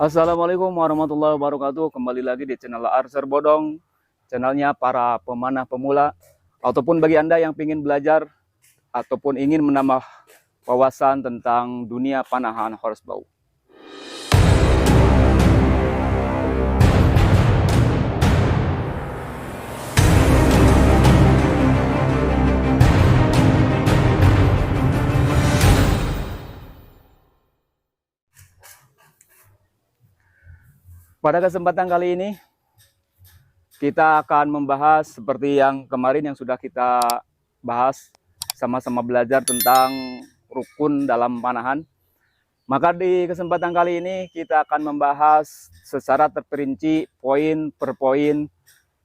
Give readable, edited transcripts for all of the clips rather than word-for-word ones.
Assalamualaikum warahmatullahi wabarakatuh. Kembali lagi di channel Arser Bodong, channelnya para pemanah pemula ataupun bagi Anda yang ingin belajar ataupun ingin menambah wawasan tentang dunia panahan horsebau. Pada kesempatan kali ini kita akan membahas seperti yang kemarin yang sudah kita bahas, sama-sama belajar tentang rukun dalam panahan. Maka di kesempatan kali ini kita akan membahas secara terperinci poin per poin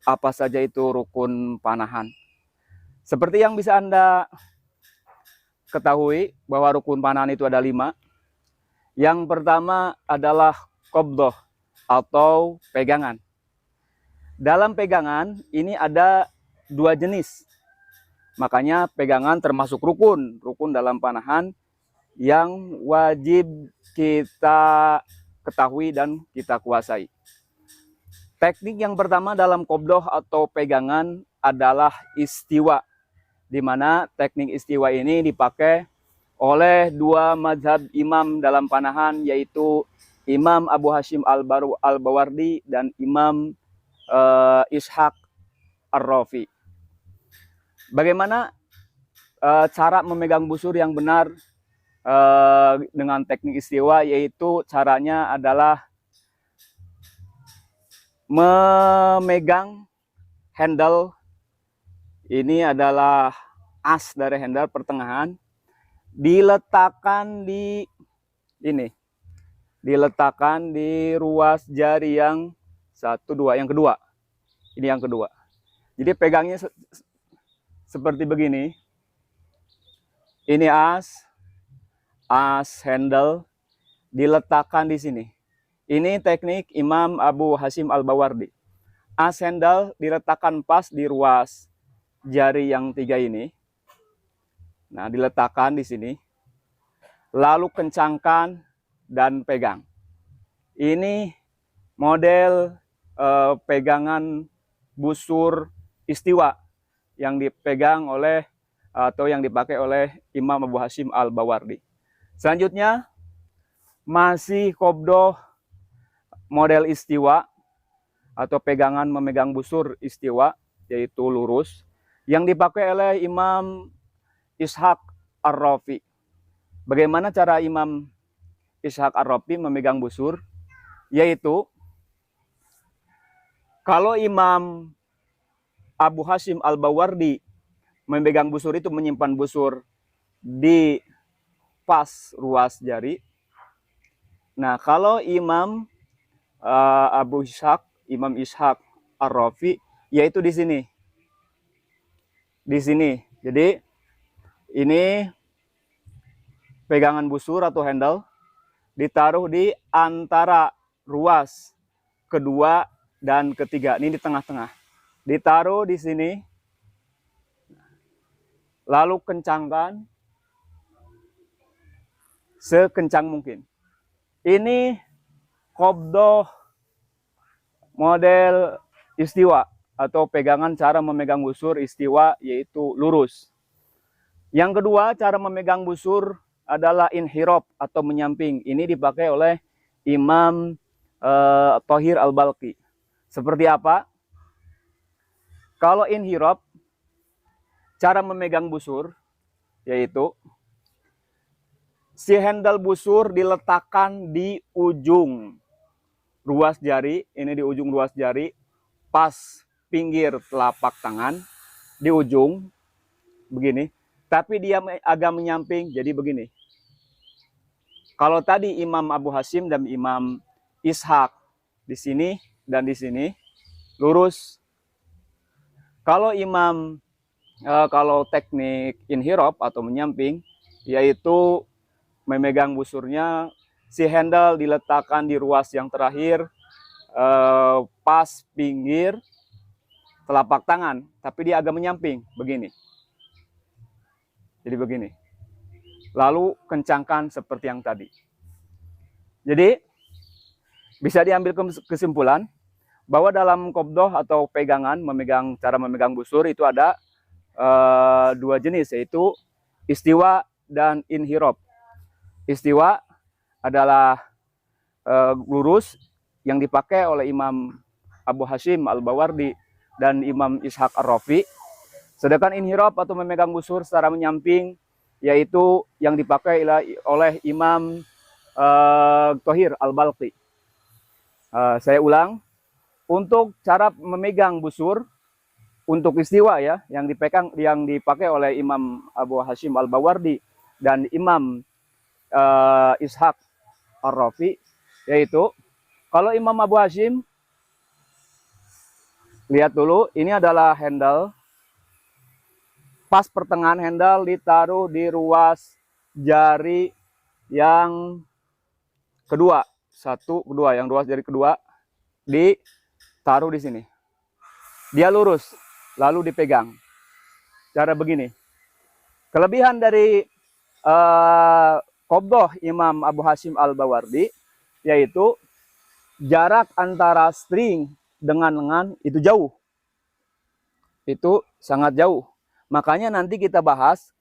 apa saja itu rukun panahan. Seperti yang bisa Anda ketahui bahwa rukun panahan itu ada 5. Yang pertama adalah qabdah atau pegangan. Dalam pegangan ini ada 2 jenis. Makanya pegangan termasuk rukun dalam panahan yang wajib kita ketahui dan kita kuasai. Teknik yang pertama dalam qabdah atau pegangan adalah istiwa, di mana teknik istiwa ini dipakai oleh 2 mazhab imam dalam panahan, yaitu Imam Abu Hashim Al-Bawardi dan Imam Ishaq Ar-Rafi. Bagaimana cara memegang busur yang benar dengan teknik istiwa, yaitu caranya adalah memegang handle. Ini adalah as dari handle pertengahan, diletakkan di ini, diletakkan di ruas jari yang 1, 2, yang kedua. Ini yang kedua. Jadi pegangnya seperti begini. Ini as handle diletakkan di sini. Ini teknik Imam Abu Hashim Al-Bawardi. As handle diletakkan pas di ruas jari yang 3 ini. Nah, diletakkan di sini. Lalu kencangkan dan pegang. Ini model pegangan busur istiwa yang dipegang oleh atau yang dipakai oleh Imam Abu Hashim Al-Bawardi. Selanjutnya masih qabdah model istiwa atau pegangan memegang busur istiwa, yaitu lurus, yang dipakai oleh Imam Ishaq Ar-Rafi. Bagaimana cara Imam Ishaq Ar-Rafi memegang busur? Yaitu kalau Imam Abu Hashim Al-Bawardi memegang busur itu menyimpan busur di pas ruas jari. Nah, kalau Imam Imam Ishaq Ar-Rafi, yaitu di sini. Di sini. Jadi ini pegangan busur atau handle ditaruh di antara ruas kedua dan ketiga. Ini di tengah-tengah. Ditaruh di sini. Lalu kencangkan sekencang mungkin. Ini qabdah model istiwa atau pegangan cara memegang busur istiwa, yaitu lurus. Yang kedua, cara memegang busur adalah inhirab atau menyamping. Ini dipakai oleh Imam Thohir Al-Balqi. Seperti apa? Kalau inhirab, cara memegang busur yaitu si handle busur diletakkan di ujung ruas jari, ini di ujung ruas jari, pas pinggir telapak tangan, di ujung begini, tapi dia agak menyamping, jadi begini. Kalau tadi Imam Abu Hashim dan Imam Ishaq di sini dan di sini lurus. Kalau kalau teknik inhirab atau menyamping, yaitu memegang busurnya, si handle diletakkan di ruas yang terakhir, pas pinggir telapak tangan, tapi dia agak menyamping begini. Jadi begini. Lalu kencangkan seperti yang tadi. Jadi bisa diambil kesimpulan bahwa dalam qabdah atau pegangan, cara memegang busur itu ada dua jenis, yaitu istiwa dan inhirab. Istiwa adalah lurus yang dipakai oleh Imam Abu Hasyim Al-Bawardi dan Imam Ishaq Ar-Rafi. Sedangkan inhirab atau memegang busur secara menyamping yaitu yang dipakai oleh Imam Thohir Al-Balqi. Saya ulang, untuk cara memegang busur untuk istiwa ya, yang dipakai oleh Imam Abu Hasyim Al-Bawardi dan Imam Ishaq Ar-Rafi, yaitu kalau Imam Abu Hasyim, lihat dulu, ini adalah handle. Pas pertengahan handle ditaruh di ruas jari yang kedua. Yang ruas jari kedua ditaruh di sini. Dia lurus, lalu dipegang. Cara begini. Kelebihan dari qabdah Imam Abu Hasyim Al-Bawardi yaitu jarak antara string dengan lengan itu jauh. Itu sangat jauh. Makanya nanti kita bahas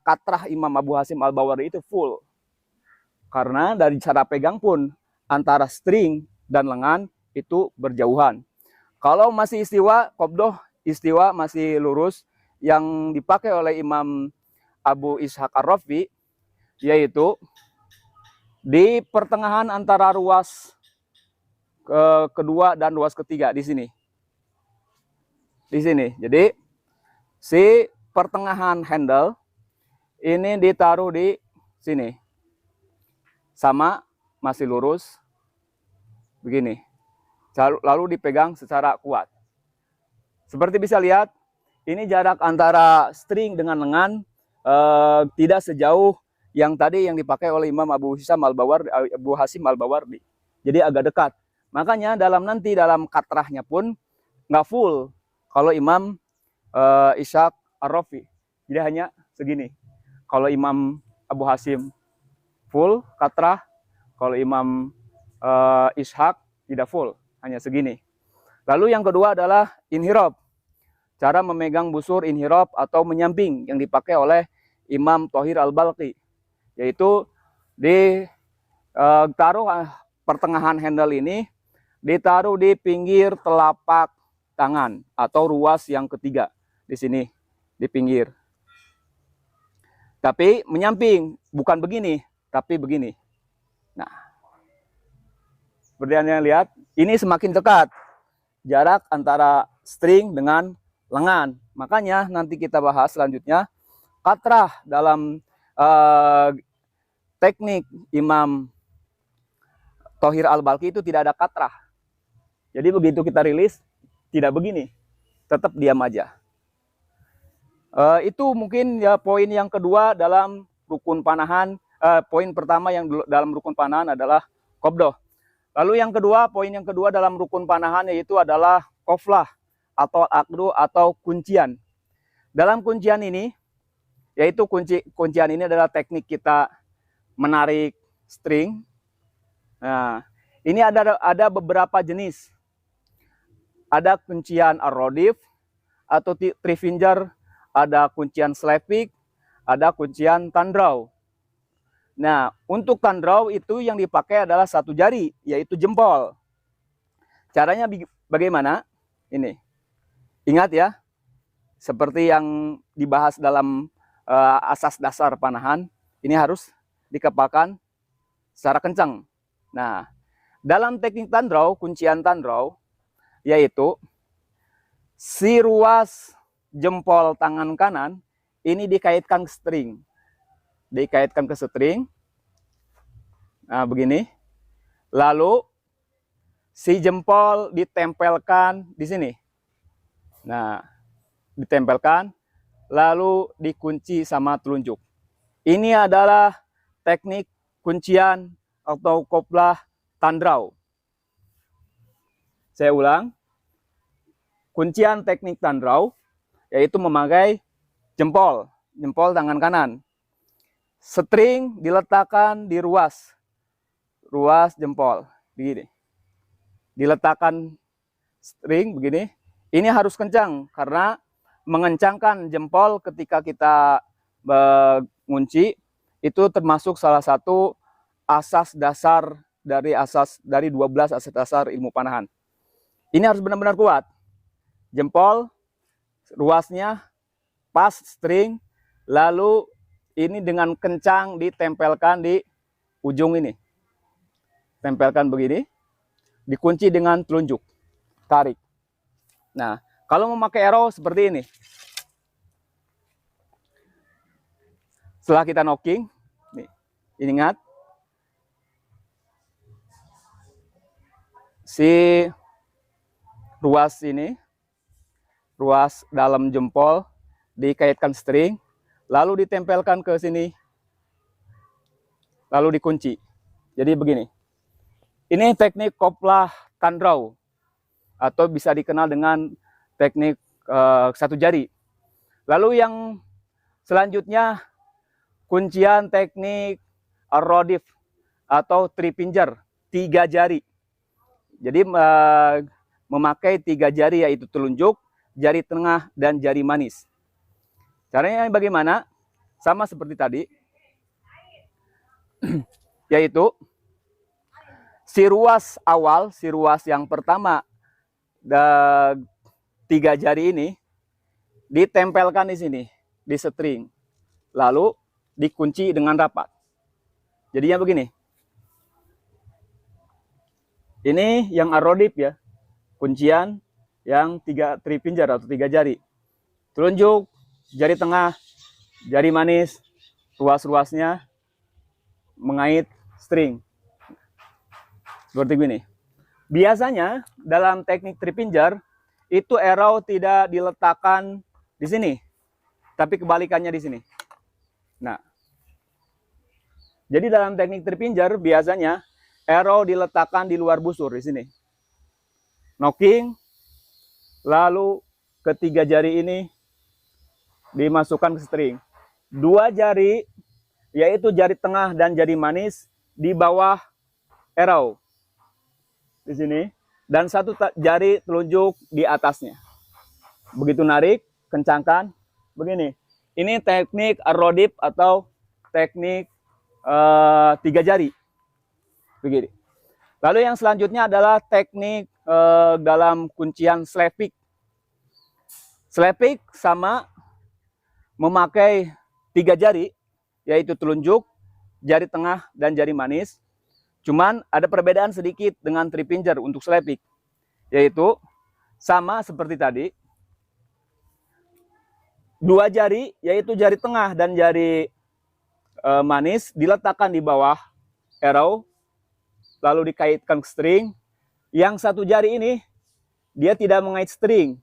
katrah Imam Abu Hasyim Al-Bawardi itu full. Karena dari cara pegang pun antara string dan lengan itu berjauhan. Kalau masih istiwa, qabdah istiwa masih lurus, yang dipakai oleh Imam Abu Ishaq Ar-Rafi yaitu di pertengahan antara ruas kedua dan ruas ketiga di sini. Di sini. Jadi si pertengahan handle ini ditaruh di sini. Sama, masih lurus. Begini. Lalu dipegang secara kuat. Seperti bisa lihat, ini jarak antara string dengan lengan tidak sejauh yang tadi yang dipakai oleh Imam Abu Hasyim Al-Bawardi. Jadi agak dekat. Makanya dalam katrahnya pun nggak full. Kalau Imam Ishaq Ar-Rafi, jadi hanya segini. Kalau Imam Abu Hasyim full katrah, kalau Imam Ishaq tidak full, hanya segini. Lalu yang kedua adalah inhirab. Cara memegang busur inhirab atau menyamping yang dipakai oleh Imam Thohir Al-Balqi, yaitu ditaruh pertengahan handle ini ditaruh di pinggir telapak tangan atau ruas yang ketiga di sini di pinggir. Tapi menyamping, bukan begini, tapi begini. Nah, seperti yang Anda lihat, ini semakin dekat jarak antara string dengan lengan. Makanya nanti kita bahas selanjutnya katrah dalam teknik Imam Thohir Al-Balqi itu tidak ada katrah. Jadi begitu kita rilis, tidak begini, tetap diam aja. Itu mungkin ya poin yang kedua dalam rukun panahan. Poin pertama yang dalam rukun panahan adalah qabdah. Lalu poin yang kedua dalam rukun panahan yaitu adalah qaflah atau aqdu atau kuncian. Dalam kuncian ini, yaitu kuncian ini adalah teknik kita menarik string. Nah, ini ada beberapa jenis. Ada kuncian ar-rodif atau three finger, ada kuncian slepik, ada kuncian tandrau. Nah, untuk tandrau itu yang dipakai adalah satu jari, yaitu jempol. Caranya bagaimana? Ini. Ingat ya, seperti yang dibahas dalam asas dasar panahan, ini harus dikepalkan secara kencang. Nah, dalam teknik tandrau, kuncian tandrau, yaitu si ruas jempol tangan kanan ini dikaitkan ke string. Dikaitkan ke string. Nah, begini. Lalu si jempol ditempelkan di sini. Nah, ditempelkan lalu dikunci sama telunjuk. Ini adalah teknik kuncian atau qaflah tandrau. Saya ulang, kuncian teknik tandrau yaitu memakai jempol tangan kanan. String diletakkan di ruas jempol, begini. diletakkan string begini, ini harus kencang karena mengencangkan jempol ketika kita mengunci itu termasuk salah satu asas dasar dari 12 asas dasar ilmu panahan. Ini harus benar-benar kuat. Jempol ruasnya pas string, lalu ini dengan kencang ditempelkan di ujung ini. Tempelkan begini, dikunci dengan telunjuk. Tarik. Nah, kalau memakai arrow seperti ini. Setelah kita knocking, nih, ingat si ruas ini, ruas dalam jempol dikaitkan string, lalu ditempelkan ke sini, lalu dikunci. Jadi begini. Ini teknik koplah tandrau atau bisa dikenal dengan teknik satu jari. Lalu yang selanjutnya kuncian teknik rodif atau tripinger, 3 jari. Jadi memakai 3 jari yaitu telunjuk, jari tengah, dan jari manis. Caranya bagaimana? Sama seperti tadi. Yaitu si ruas awal, si ruas yang pertama 3 jari ini ditempelkan di sini, di string. Lalu dikunci dengan rapat. Jadinya begini. Ini yang arodip ya. Kuncian yang 3 tripinger atau 3 jari. Telunjuk, jari tengah, jari manis, ruas-ruasnya mengait string. Seperti ini. Biasanya dalam teknik tripinger itu arrow tidak diletakkan di sini, tapi kebalikannya di sini. Nah, jadi dalam teknik tripinger biasanya arrow diletakkan di luar busur di sini. Knocking, lalu ketiga jari ini dimasukkan ke string. 2 jari, yaitu jari tengah dan jari manis di bawah arrow di sini, dan 1 jari telunjuk di atasnya. Begitu narik, kencangkan begini. Ini teknik rodip atau teknik 3 jari begini. Lalu yang selanjutnya adalah teknik dalam kuncian slepik. Slepik sama memakai 3 jari, yaitu telunjuk, jari tengah, dan jari manis. Cuman ada perbedaan sedikit dengan tripinger untuk slepik, yaitu sama seperti tadi. 2 jari, yaitu jari tengah dan jari manis, diletakkan di bawah arrow, lalu dikaitkan ke string. Yang 1 jari ini, dia tidak mengait string,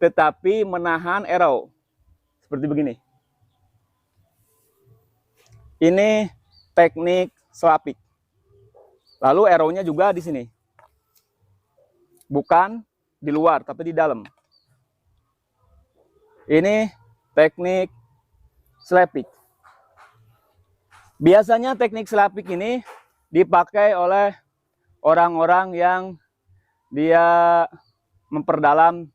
tetapi menahan arrow. Seperti begini. Ini teknik selapik. Lalu arrow-nya juga di sini. Bukan di luar, tapi di dalam. Ini teknik selapik. Biasanya teknik selapik ini dipakai oleh orang-orang yang dia memperdalam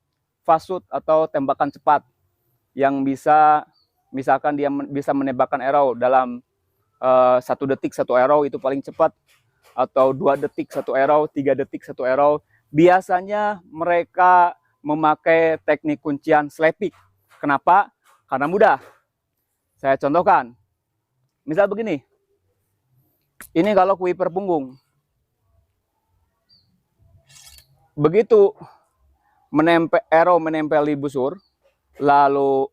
fast shoot atau tembakan cepat. Yang bisa, misalkan dia bisa menembakkan arrow dalam 1 detik 1 arrow itu paling cepat. Atau 2 detik 1 arrow, 3 detik 1 arrow. Biasanya mereka memakai teknik kuncian slepik. Kenapa? Karena mudah. Saya contohkan. Misal begini. Ini kalau kuiper punggung. Begitu arrow menempel di busur, lalu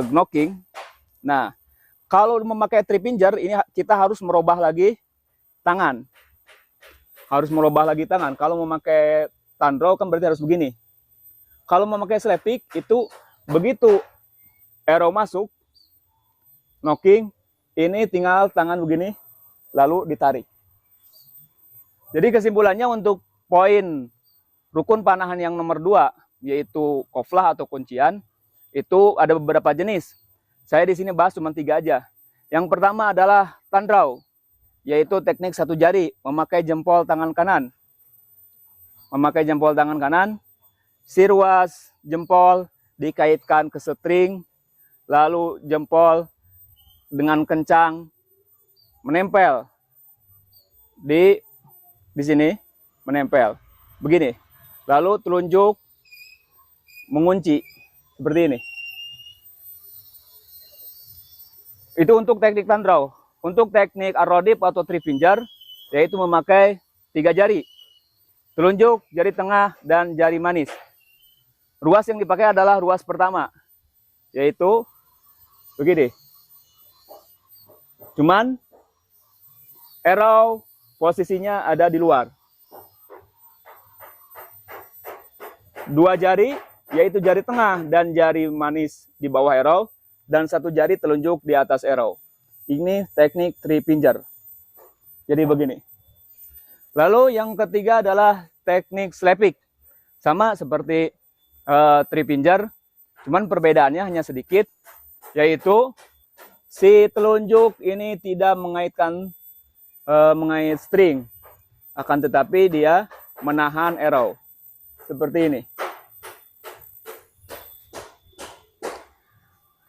knocking. Nah, kalau memakai tripinger ini kita harus merubah lagi tangan. Harus merubah lagi tangan. Kalau memakai tandrau kan berarti harus begini. Kalau memakai slepik itu begitu arrow masuk, knocking, ini tinggal tangan begini, lalu ditarik. Jadi kesimpulannya untuk poin rukun panahan yang nomor 2, yaitu koplah atau kuncian, itu ada beberapa jenis. Saya di sini bahas cuma 3 aja. Yang pertama adalah tandrau, yaitu teknik 1 jari, memakai jempol tangan kanan. memakai jempol tangan kanan. Si ruas jempol dikaitkan ke string, lalu jempol dengan kencang menempel di sini, menempel begini. Lalu telunjuk mengunci seperti ini. Itu untuk teknik thumb draw. Untuk teknik arrow dip atau three finger, yaitu memakai 3 jari. Telunjuk, jari tengah, dan jari manis. Ruas yang dipakai adalah ruas pertama, yaitu begini. Cuman arrow posisinya ada di luar. 2 jari, yaitu jari tengah dan jari manis di bawah arrow, dan 1 jari telunjuk di atas arrow. Ini teknik three finger. Jadi begini. Lalu yang ketiga adalah teknik slap pick. Sama seperti three finger, cuman perbedaannya hanya sedikit, yaitu si telunjuk ini tidak mengaitkan mengait string, akan tetapi dia menahan arrow seperti ini.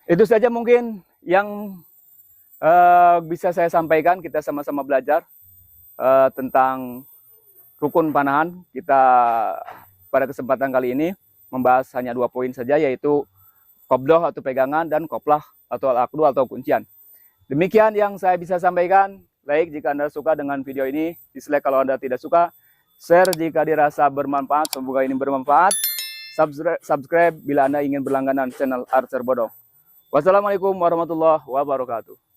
Itu saja mungkin yang bisa saya sampaikan. Kita sama-sama belajar tentang rukun panahan. Kita pada kesempatan kali ini membahas hanya 2 poin saja, yaitu kopdoh atau pegangan dan koplah atau al-aqdu atau kuncian. Demikian yang saya bisa sampaikan. Like jika Anda suka dengan video ini, dislike kalau Anda tidak suka, share jika dirasa bermanfaat. Semoga ini bermanfaat. Subscribe bila Anda ingin berlangganan channel Archer Bodong. Wassalamualaikum warahmatullahi wabarakatuh.